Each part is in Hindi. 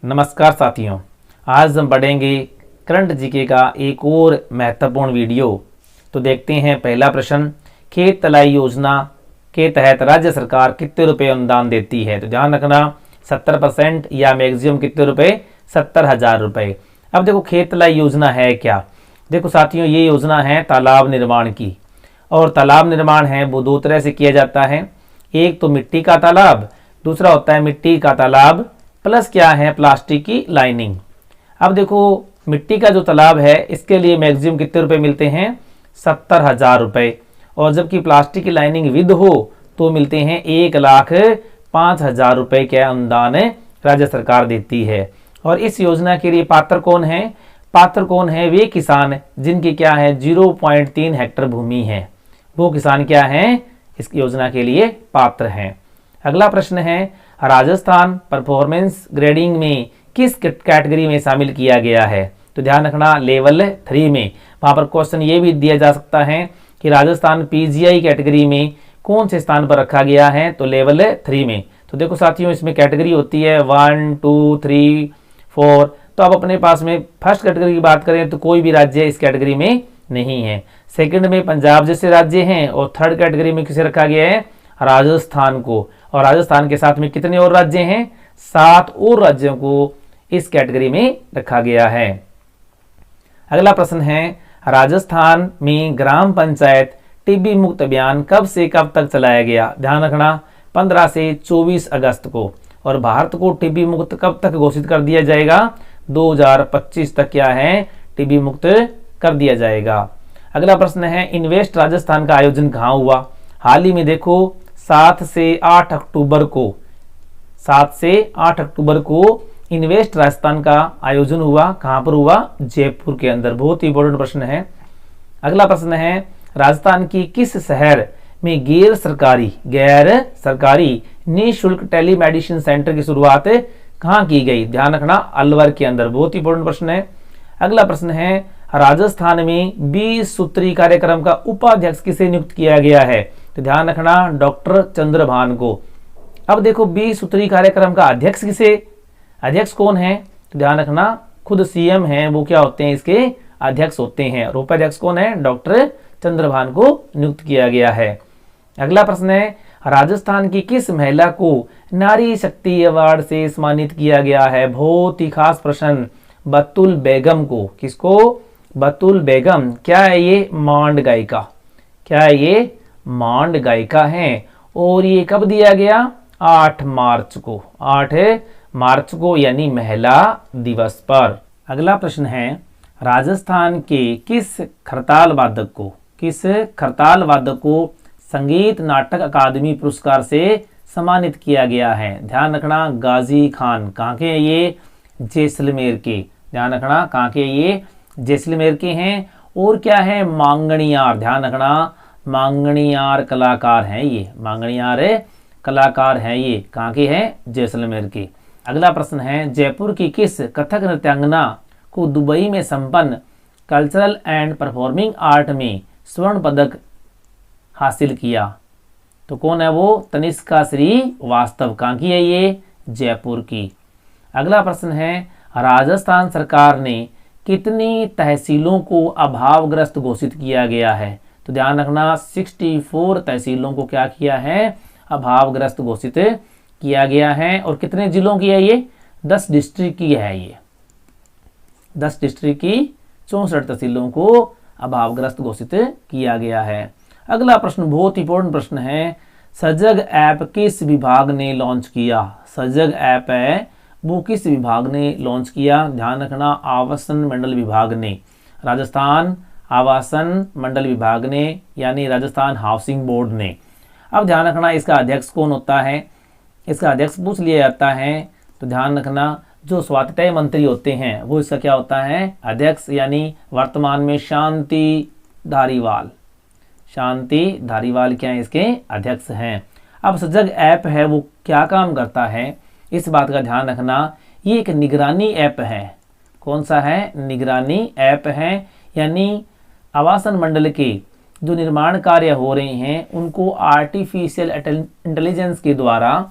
नमस्कार साथियों, आज हम पढ़ेंगे करंट जीके का एक और महत्वपूर्ण वीडियो। तो देखते हैं पहला प्रश्न, खेत तलाई योजना के तहत राज्य सरकार कितने रुपए अनुदान देती है। तो ध्यान रखना 70% या मैक्सिमम कितने रुपए, 70,000 रुपए। अब देखो खेत तलाई योजना है क्या। देखो साथियों, ये योजना है तालाब निर्माण की, और तालाब निर्माण है वो दो तरह से किया जाता है। एक तो मिट्टी का तालाब, दूसरा होता है मिट्टी का तालाब प्लस क्या है, प्लास्टिक की लाइनिंग। अब देखो मिट्टी का जो तालाब है इसके लिए मैक्सिमम कितने रुपए मिलते हैं, 70,000 रुपए। और जबकि प्लास्टिक की लाइनिंग विद हो तो मिलते हैं 1,05,000 रुपए के अनुदान राज्य सरकार देती है। और इस योजना के लिए पात्र कौन है, वे किसान जिनकी क्या है 0.3 हेक्टेयर भूमि है, वो किसान क्या है इस योजना के लिए पात्र हैं। अगला प्रश्न है, राजस्थान परफॉर्मेंस ग्रेडिंग में किस कैटेगरी में शामिल किया गया है। तो ध्यान रखना लेवल 3 में। वहां पर क्वेश्चन ये भी दिया जा सकता है कि राजस्थान पीजीआई कैटेगरी में कौन से स्थान पर रखा गया है, तो लेवल 3 में। तो देखो साथियों, इसमें कैटेगरी होती है 1, 2, 3, 4। तो अब अपने पास में फर्स्ट कैटेगरी की बात करें तो कोई भी राज्य इस कैटेगरी में नहीं है। सेकंड में पंजाब जैसे राज्य हैं, और थर्ड कैटेगरी में किसे रखा गया है, राजस्थान को। और राजस्थान के साथ में कितने और राज्य हैं, 7 और राज्यों को इस कैटेगरी में रखा गया है। अगला प्रश्न है, राजस्थान में ग्राम पंचायत टीबी मुक्त अभियान कब से कब तक चलाया गया। ध्यान रखना 15 से 24 अगस्त को। और भारत को टीबी मुक्त कब तक घोषित कर दिया जाएगा, 2025 तक क्या है टीबी मुक्त कर दिया जाएगा। अगला प्रश्न है, इन्वेस्ट राजस्थान का आयोजन कहाँ हुआ। हाल ही में देखो 7 से 8 अक्टूबर को इन्वेस्ट राजस्थान का आयोजन हुआ। कहां पर हुआ, जयपुर के अंदर। बहुत ही इंपॉर्टेंट प्रश्न है। अगला प्रश्न है, राजस्थान की किस शहर में गैर सरकारी निःशुल्क टेलीमेडिसिन सेंटर की शुरुआत कहां की गई। ध्यान रखना अलवर के अंदर। बहुत ही इंपॉर्टेंट प्रश्न है। अगला प्रश्न है, राजस्थान में 20 सूत्री कार्यक्रम का उपाध्यक्ष किसे नियुक्त किया गया है। तो ध्यान रखना डॉक्टर चंद्रभान को। अब देखो 20 सूत्री कार्यक्रम का अध्यक्ष कौन है, तो ध्यान रखना खुद सीएम हैं, वो क्या होते हैं इसके अध्यक्ष होते हैं। और उपाध्यक्ष कौन है, डॉक्टर चंद्रभान को नियुक्त किया गया है। अगला प्रश्न है, राजस्थान की किस महिला को नारी शक्ति अवार्ड से सम्मानित किया गया है। बहुत ही खास प्रश्न, बतुल बेगम को। किसको, बतुल बेगम। क्या है ये, मांड गायिका। क्या है ये, मांड गायिका है। और ये कब दिया गया, 8 मार्च को यानी महिला दिवस पर। अगला प्रश्न है, राजस्थान के किस खरताल वादक को संगीत नाटक अकादमी पुरस्कार से सम्मानित किया गया है। ध्यान रखना गाजी खान। कहाँ के ये, जैसलमेर के। ध्यान रखना कहाँ के ये, जैसलमेर के हैं। और क्या है, मांगणियार। ध्यान रखना मांगणियार कलाकार हैं ये, कहाँ के हैं, जैसलमेर के। अगला प्रश्न है, जयपुर की किस कथक नृत्यांगना को दुबई में संपन्न कल्चरल एंड परफॉर्मिंग आर्ट में स्वर्ण पदक हासिल किया। तो कौन है वो, तनिष्का श्रीवास्तव। कहाँ की है ये, जयपुर की। अगला प्रश्न है, राजस्थान सरकार ने कितनी तहसीलों को अभावग्रस्त घोषित किया गया है। तो ध्यान रखना 64 तहसीलों को क्या किया है, अभावग्रस्त घोषित किया गया है। और कितने जिलों की है ये, 10 डिस्ट्रिक्ट की है ये। 10 डिस्ट्रिक्ट की 64 तहसीलों को अभावग्रस्त घोषित किया गया है। अगला प्रश्न बहुत इंपॉर्टेंट प्रश्न है, सजग ऐप किस विभाग ने लॉन्च किया। सजग ऐप है वो किस विभाग ने लॉन्च किया। ध्यान रखना आवासन मंडल विभाग ने, राजस्थान आवासन मंडल विभाग ने, यानी राजस्थान हाउसिंग बोर्ड ने। अब ध्यान रखना इसका अध्यक्ष कौन होता है, इसका अध्यक्ष पूछ लिया जाता है। तो ध्यान रखना जो स्वायत्तता मंत्री होते हैं वो इसका क्या होता है, अध्यक्ष। यानी वर्तमान में शांति धारीवाल क्या है, इसके अध्यक्ष हैं। अब सजग ऐप है वो क्या काम करता है, इस बात का ध्यान रखना। ये एक निगरानी ऐप है। कौन सा है, निगरानी ऐप है। यानी आवासन मंडल के जो निर्माण कार्य हो रहे हैं उनको आर्टिफिशियल इंटेलिजेंस के द्वारा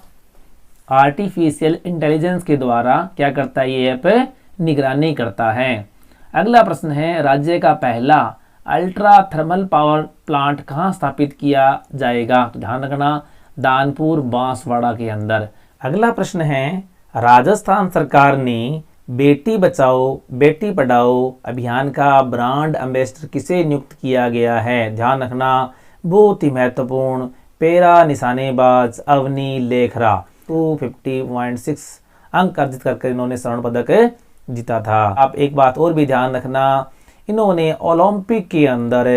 आर्टिफिशियल इंटेलिजेंस के द्वारा क्या करता है, ये ऐप निगरानी करता है। अगला प्रश्न है, राज्य का पहला अल्ट्रा थर्मल पावर प्लांट कहाँ स्थापित किया जाएगा? तो ध्यान रखना, दानपुर बांसवाड़ा के अंदर। अगला प्रश्न है, राजस्थान सरकार ने बेटी बचाओ बेटी पढ़ाओ अभियान का ब्रांड एम्बेसडर किसे नियुक्त किया गया है? ध्यान रखना, बहुत ही महत्वपूर्ण, पैरा निशानेबाज अवनी लेखरा। 250.6 अंक अर्जित करके इन्होंने स्वर्ण पदक जीता था। आप एक बात और भी ध्यान रखना, इन्होंने ओलंपिक के अंदर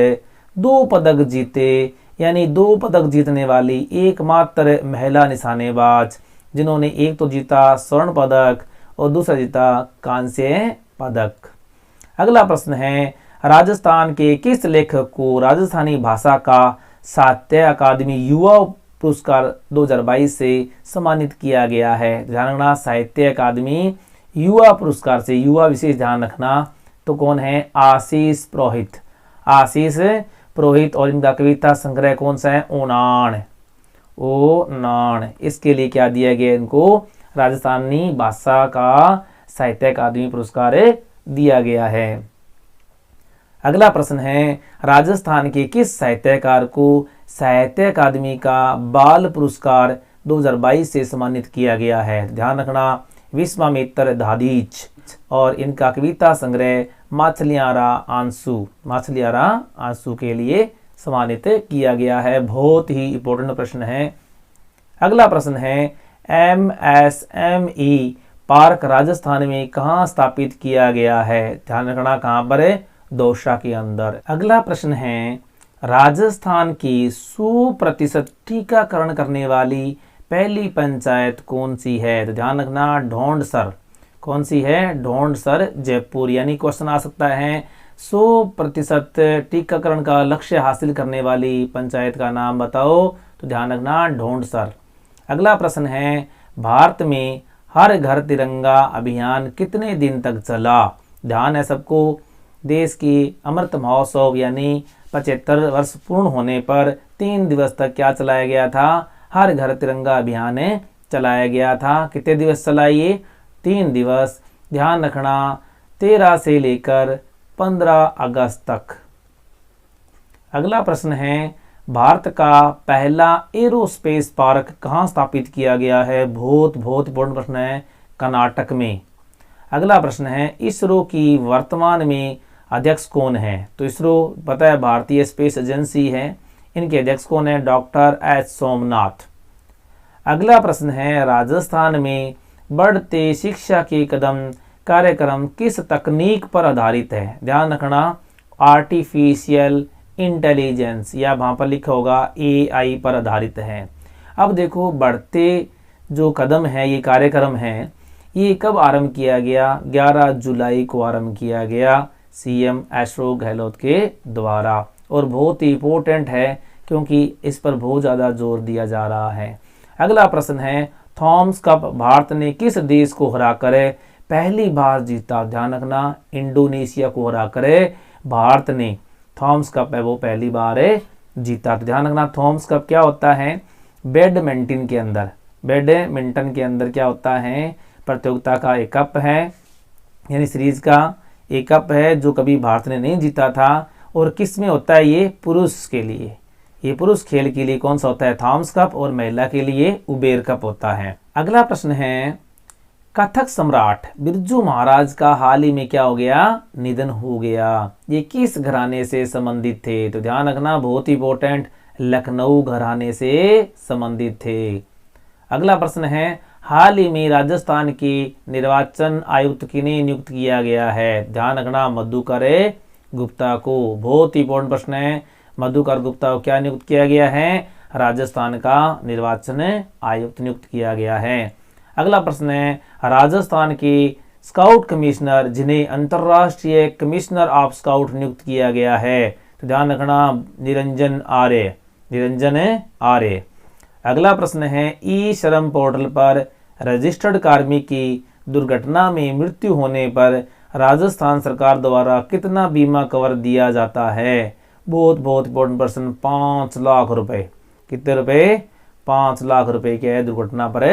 2 पदक जीते, यानी 2 पदक जीतने वाली एकमात्र महिला निशानेबाज, जिन्होंने एक तो जीता स्वर्ण पदक और दूसरा जीता कांस्य पदक। अगला प्रश्न है, राजस्थान के किस लेखक को राजस्थानी भाषा का साहित्य अकादमी युवा पुरस्कार 2022 से सम्मानित किया गया है? ध्यान रखना, साहित्य अकादमी युवा पुरस्कार से, युवा विशेष ध्यान रखना, तो कौन है? आशीष पुरोहित। आशीष पुरोहित। और इनका कविता संग्रह कौन सा है? ओनाण। ओनाण। इसके लिए क्या दिया गया इनको? राजस्थानी भाषा का साहित्य अकादमी पुरस्कार दिया गया है। अगला प्रश्न है, राजस्थान के किस साहित्यकार को साहित्य अकादमी का बाल पुरस्कार 2022 से सम्मानित किया गया है? ध्यान रखना, विश्वामित्र दाधीच। और इनका कविता संग्रह माछलियारा आंसू, माछलियारा आंसू के लिए सम्मानित किया गया है। बहुत ही इंपॉर्टेंट प्रश्न है। अगला प्रश्न है, MSME पार्क राजस्थान में कहाँ स्थापित किया गया है? ध्यान रखना, कहाँ पर है? दौसा के अंदर। अगला प्रश्न है, राजस्थान की 100% टीकाकरण करने वाली पहली पंचायत कौन सी है? तो ध्यान रखना, ढोंडसर। कौन सी है? ढोंडसर जयपुर। यानी क्वेश्चन आ सकता है, 100% टीकाकरण का लक्ष्य हासिल करने वाली पंचायत का नाम बताओ, तो ध्यान रखना, ढोंडसर। अगला प्रश्न है, भारत में हर घर तिरंगा अभियान कितने दिन तक चला? ध्यान है सबको, देश की अमृत महोत्सव यानी 75 वर्ष पूर्ण होने पर 3 दिवस तक क्या चलाया गया था? हर घर तिरंगा अभियान चलाया गया था। कितने दिवस चला ये? 3 दिवस। ध्यान रखना, 13 से लेकर 15 अगस्त तक। अगला प्रश्न है, भारत का पहला एरोस्पेस पार्क कहाँ स्थापित किया गया है? बहुत इंपॉर्टेंट प्रश्न है, कर्नाटक में। अगला प्रश्न है, इसरो की वर्तमान में अध्यक्ष कौन है? तो इसरो पता है भारतीय स्पेस एजेंसी है, इनके अध्यक्ष कौन है? Doctor H Somnath. अगला प्रश्न है, राजस्थान में बढ़ते शिक्षा के कदम कार्यक्रम किस तकनीक पर आधारित है? ध्यान रखना, आर्टिफिशियल इंटेलिजेंस, या वहाँ पर लिखा होगा AI पर आधारित है। अब देखो, बढ़ते जो कदम है, ये कार्यक्रम है, ये कब आरंभ किया गया? 11 जुलाई को आरंभ किया गया CM अशोक गहलोत के द्वारा। और बहुत ही इंपॉर्टेंट है क्योंकि इस पर बहुत ज़्यादा जोर दिया जा रहा है। अगला प्रश्न है, थॉमस कप भारत ने किस देश को हराकर पहली बार जीता? ध्यान रखना, इंडोनेशिया को हराकर भारत ने थॉमस कप है वो पहली बार जीता। तो ध्यान रखना, थॉमस कप क्या होता है? बैडमिंटन के अंदर क्या होता है? प्रतियोगिता का एक कप है, यानी सीरीज का एक कप है जो कभी भारत ने नहीं जीता था। और किस में होता है ये? पुरुष के लिए, ये पुरुष खेल के लिए कौन सा होता है? Thomas cup. और महिला के लिए उबेर कप होता है। अगला प्रश्न है, कथक सम्राट बिरजू महाराज का हाल ही में क्या हो गया? निधन हो गया। ये किस घराने से संबंधित थे? तो ध्यान रखना, बहुत ही इंपॉर्टेंट, लखनऊ घराने से संबंधित थे। अगला प्रश्न है, हाल ही में राजस्थान के निर्वाचन आयुक्त किन्हें नियुक्त किया गया है? ध्यान रखना, मधुकर गुप्ता को। बहुत ही इंपॉर्टेंट प्रश्न है, मधुकर गुप्ता को क्या नियुक्त किया गया है? राजस्थान का निर्वाचन आयुक्त नियुक्त किया गया है। अगला प्रश्न है, राजस्थान के स्काउट कमिश्नर जिन्हें अंतर्राष्ट्रीय कमिश्नर ऑफ स्काउट नियुक्त किया गया है? तो ध्यान रखना, निरंजन आर्य। अगला प्रश्न है, ई श्रम पोर्टल पर रजिस्टर्ड कार्मिक की दुर्घटना में मृत्यु होने पर राजस्थान सरकार द्वारा कितना बीमा कवर दिया जाता है? बहुत इंपॉर्टेंट प्रश्न, 5 लाख रुपए। कितने रुपए? 5 लाख रुपए क्या है दुर्घटना पर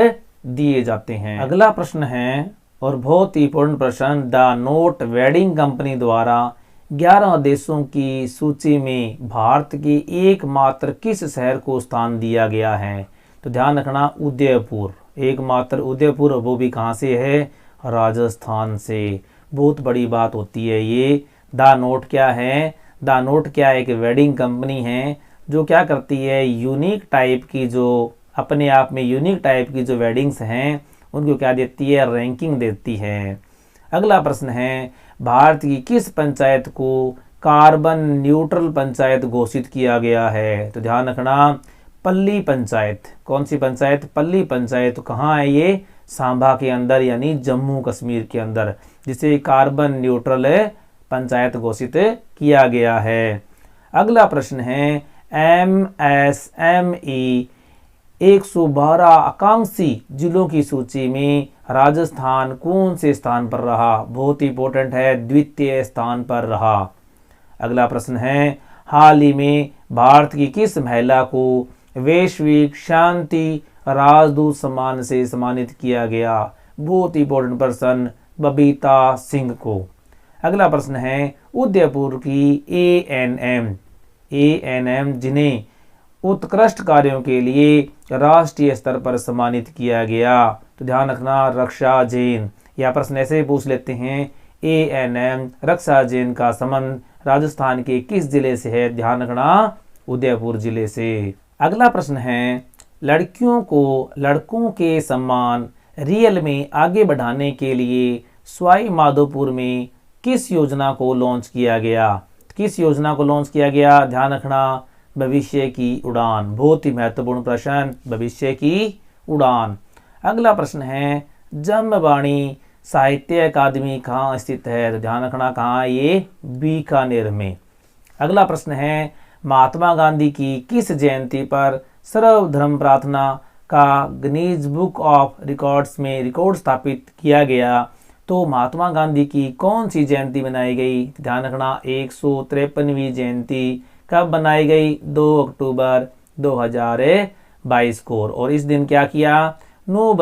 दिए जाते हैं। अगला प्रश्न है और बहुत ही इंपॉर्टेंट प्रश्न, द नोट वेडिंग कंपनी द्वारा 11 देशों की सूची में भारत के एकमात्र किस शहर को स्थान दिया गया है? तो ध्यान रखना उदयपुर, एकमात्र उदयपुर, वो भी कहाँ से है? राजस्थान से। बहुत बड़ी बात होती है ये। द नोट क्या है? द नोट क्या एक वेडिंग कंपनी है जो क्या करती है, यूनिक टाइप की, जो अपने आप में यूनिक टाइप की जो वेडिंग्स हैं उनको क्या देती है? रैंकिंग देती है। अगला प्रश्न है, भारत की किस पंचायत को कार्बन न्यूट्रल पंचायत घोषित किया गया है? तो ध्यान रखना पल्ली पंचायत। कौन सी पंचायत? पल्ली पंचायत। तो कहाँ है ये? सांबा के अंदर, यानी जम्मू कश्मीर के अंदर, जिसे कार्बन न्यूट्रल पंचायत घोषित किया गया है। अगला प्रश्न है, MSME 112 आकांक्षी जिलों की सूची में राजस्थान कौन से स्थान पर रहा? बहुत ही इंपॉर्टेंट है, द्वितीय स्थान पर रहा। अगला प्रश्न है, हाल ही में भारत की किस महिला को वैश्विक शांति राजदूत सम्मान से सम्मानित किया गया? बहुत ही इंपॉर्टेंट प्रश्न, बबीता सिंह को। अगला प्रश्न है, उदयपुर की ANM जिन्हें उत्कृष्ट कार्यों के लिए राष्ट्रीय स्तर पर सम्मानित किया गया? तो ध्यान रखना रक्षा जैन। यह प्रश्न ऐसे पूछ लेते हैं, ANM रक्षा जैन का संबंध राजस्थान के किस जिले से है? ध्यान रखना उदयपुर जिले से। अगला प्रश्न है, लड़कों के सम्मान रियल में आगे बढ़ाने के लिए सवाई माधोपुर में किस योजना को लॉन्च किया गया? किस योजना को लॉन्च किया गया? ध्यान रखना भविष्य की उड़ान। बहुत ही महत्वपूर्ण प्रश्न, भविष्य की उड़ान। अगला प्रश्न है, जमवाणी साहित्य अकादमी कहाँ स्थित है? तो ध्यान रखना कहाँ? ये बीकानेर में। अगला प्रश्न है, महात्मा गांधी की किस जयंती पर सर्वधर्म प्रार्थना का गिनीज बुक ऑफ रिकॉर्ड्स में रिकॉर्ड स्थापित किया गया? तो महात्मा गांधी की कौन सी जयंती बनाई गई? ध्यान रखना 153वीं जयंती कब बनाई गई? 2 अक्टूबर 2022 को। और इस दिन क्या किया? 9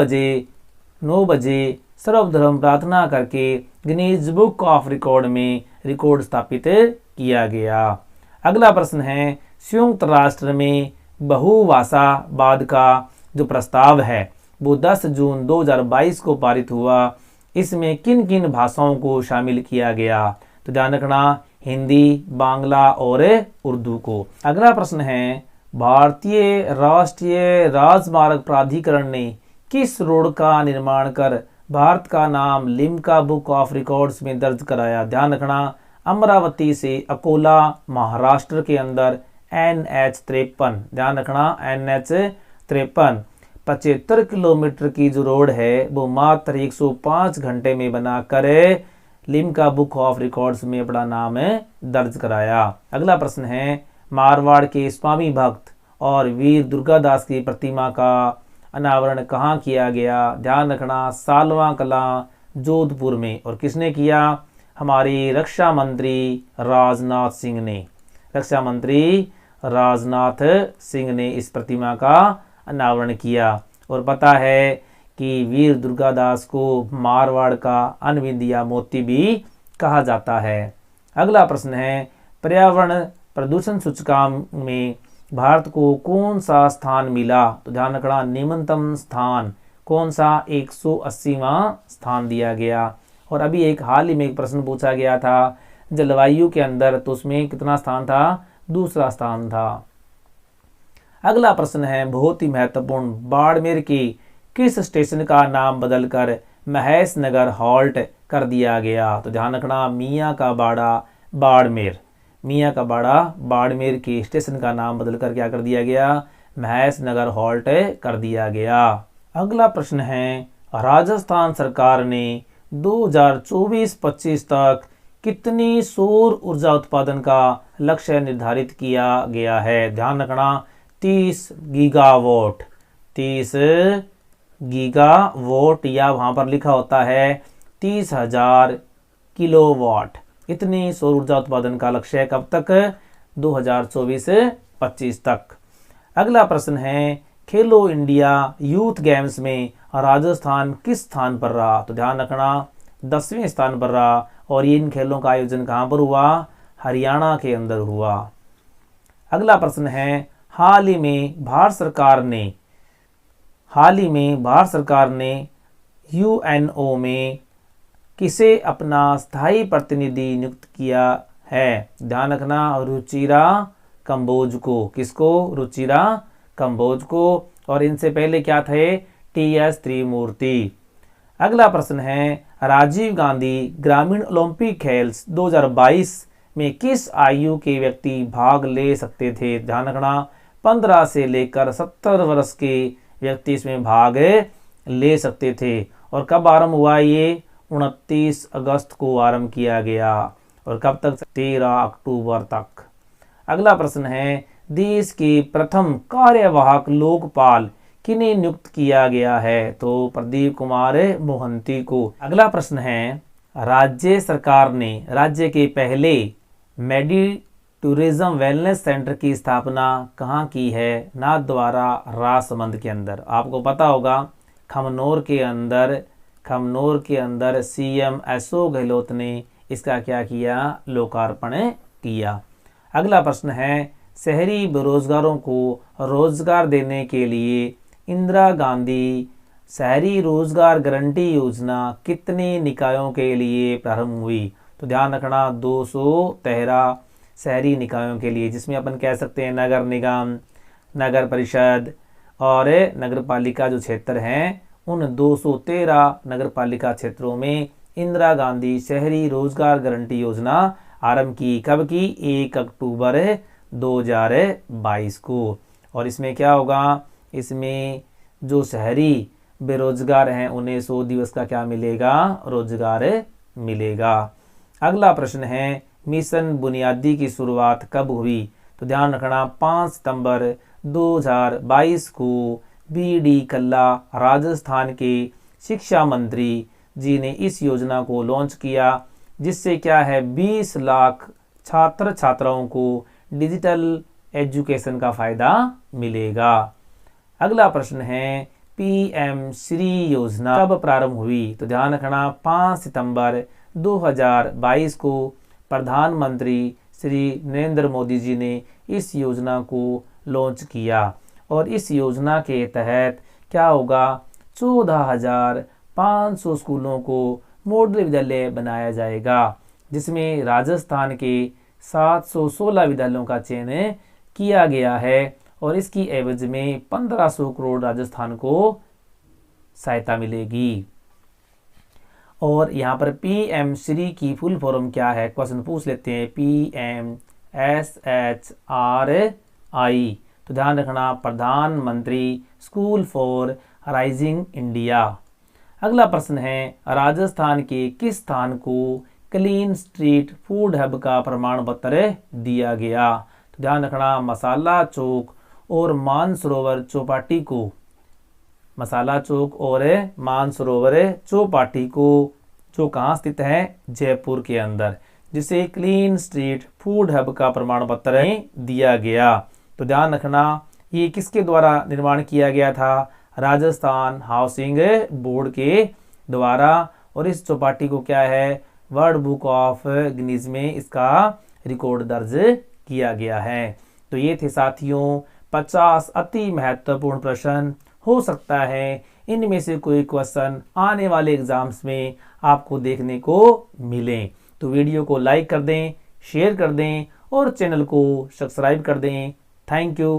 बजे सर्वधर्म प्रार्थना करके गिनीज बुक ऑफ रिकॉर्ड में रिकॉर्ड स्थापित किया गया। अगला प्रश्न है, संयुक्त राष्ट्र में बहुभाषावाद का जो प्रस्ताव है वो 10 जून 2022 को पारित हुआ। इसमें किन किन भाषाओं को शामिल किया गया? तो ध्यान रखना हिंदी, बांग्ला और उर्दू को। अगला प्रश्न है, भारतीय राष्ट्रीय राजमार्ग प्राधिकरण ने किस रोड का निर्माण कर भारत का नाम लिम्का बुक ऑफ रिकॉर्ड्स में दर्ज कराया? ध्यान रखना अमरावती से अकोला महाराष्ट्र के अंदर NH53। ध्यान रखना NH53 75 किलोमीटर की जो रोड है वो मात्र 105 घंटे में बनाकर लिम्का बुक ऑफ रिकॉर्ड्स में अपना नाम दर्ज कराया। अगला प्रश्न है, मारवाड़ के स्वामी भक्त और वीर दुर्गादास की प्रतिमा का अनावरण कहाँ किया गया? ध्यान रखना सालवा कला जोधपुर में। और किसने किया? हमारी रक्षा मंत्री राजनाथ सिंह ने। रक्षा मंत्री राजनाथ सिंह ने इस प्रतिमा का अनावरण किया। और पता है कि वीर दुर्गादास को मारवाड़ का अनविंदिया मोती भी कहा जाता है। अगला प्रश्न है, पर्यावरण प्रदूषण सूचकांक में भारत को कौन सा स्थान मिला? तो ध्यान रखना निम्नतम स्थान। कौन सा? 180वां स्थान दिया गया। और अभी एक हाल ही में एक प्रश्न पूछा गया था जलवायु के अंदर, तो उसमें कितना स्थान था? दूसरा स्थान था। अगला प्रश्न है बहुत ही महत्वपूर्ण, बाड़मेर की किस स्टेशन का नाम बदलकर महेश नगर हॉल्ट कर दिया गया? तो ध्यान रखना मियाँ का बाड़ा बाड़मेर। मियाँ का बाड़ा बाड़मेर के स्टेशन का नाम बदलकर क्या कर दिया गया? महेश नगर हॉल्ट कर दिया गया। अगला प्रश्न है, राजस्थान सरकार ने 2024-25 तक कितनी सौर ऊर्जा उत्पादन का लक्ष्य निर्धारित किया गया है? ध्यान रखना 30 गीगावाट। 30 गीगावाट, या वहां पर लिखा होता है 30,000 किलोवाट। इतनी सौर ऊर्जा उत्पादन का लक्ष्य है कब तक? 2024-25 तक। अगला प्रश्न है, खेलो इंडिया यूथ गेम्स में राजस्थान किस स्थान पर रहा? तो ध्यान रखना 10वें स्थान पर रहा। और इन खेलों का आयोजन कहाँ पर हुआ? हरियाणा के अंदर हुआ। अगला प्रश्न है, हाल ही में भारत सरकार ने यूएनओ में किसे अपना स्थायी प्रतिनिधि नियुक्त किया है? ध्यान रखना रुचिरा कंबोज को। किसको? रुचिरा कंबोज को। और इनसे पहले क्या थे? टीएस त्रिमूर्ति। अगला प्रश्न है, राजीव गांधी ग्रामीण ओलंपिक खेल 2022 में किस आयु के व्यक्ति भाग ले सकते थे? ध्यान रखना 15 से लेकर 70 वर्ष के व्यक्ति इसमें भाग ले सकते थे। और कब आरंभ हुआ? ये 29 अगस्त को आरंभ किया गया। और कब तक? 13 अक्टूबर तक। अगला प्रश्न है, देश के प्रथम कार्यवाहक लोकपाल किन्हें नियुक्त किया गया है? तो प्रदीप कुमार मोहंती को। अगला प्रश्न है, राज्य सरकार ने राज्य के पहले टूरिज्म वेलनेस सेंटर की स्थापना कहाँ की है? नाथद्वारा राजसमंद के अंदर। आपको पता होगा खमनोर के अंदर सीएम अशोक गहलोत ने इसका क्या किया? लोकार्पण किया। अगला प्रश्न है, शहरी बेरोजगारों को रोजगार देने के लिए इंदिरा गांधी शहरी रोजगार गारंटी योजना कितने निकायों के लिए प्रारंभ हुई? तो ध्यान रखना 213 शहरी निकायों के लिए, जिसमें अपन कह सकते हैं नगर निगम, नगर परिषद और नगर पालिका जो क्षेत्र हैं, उन 213 नगर पालिका क्षेत्रों में इंदिरा गांधी शहरी रोजगार गारंटी योजना आरंभ की। कब की? 1 अक्टूबर 2022 को। और इसमें क्या होगा? इसमें जो शहरी बेरोजगार हैं उन्हें 100 दिवस का क्या मिलेगा? रोजगार मिलेगा। अगला प्रश्न है, मिशन बुनियादी की शुरुआत कब हुई? तो ध्यान रखना 5 सितंबर 2022 को बीडी कल्ला राजस्थान के शिक्षा मंत्री जी ने इस योजना को लॉन्च किया, जिससे क्या है 20 लाख छात्र छात्राओं को डिजिटल एजुकेशन का फायदा मिलेगा। अगला प्रश्न है, पीएम श्री योजना कब प्रारंभ हुई? तो ध्यान रखना 5 सितंबर 2022 को प्रधानमंत्री श्री नरेंद्र मोदी जी ने इस योजना को लॉन्च किया। और इस योजना के तहत क्या होगा? 14,500 स्कूलों को मॉडल विद्यालय बनाया जाएगा, जिसमें राजस्थान के 716 विद्यालयों का चयन किया गया है। और इसकी एवज में 1500 करोड़ राजस्थान को सहायता मिलेगी। और यहाँ पर पीएम श्री की फुल फॉर्म क्या है? क्वेश्चन पूछ लेते हैं। PMSHRI। तो ध्यान रखना प्रधानमंत्री स्कूल फॉर राइजिंग इंडिया। अगला प्रश्न है, राजस्थान के किस स्थान को क्लीन स्ट्रीट फूड हब का प्रमाण पत्र दिया गया? तो ध्यान रखना मसाला चौक और मानसरोवर चौपाटी को, मसाला चौक और मानसरोवर चौपाटी को, जो कहाँ स्थित है? जयपुर के अंदर, जिसे क्लीन स्ट्रीट फूड हब का प्रमाण पत्र दिया गया। तो ध्यान रखना ये किसके द्वारा निर्माण किया गया था? राजस्थान हाउसिंग बोर्ड के द्वारा। और इस चौपाटी को क्या है? वर्ल्ड बुक ऑफ गिनीज में इसका रिकॉर्ड दर्ज किया गया है। तो ये थे साथियों 50 अति महत्वपूर्ण प्रश्न। हो सकता है इनमें से कोई क्वेश्चन आने वाले एग्जाम्स में आपको देखने को मिले। तो वीडियो को लाइक कर दें, शेयर कर दें और चैनल को सब्सक्राइब कर दें। Thank you.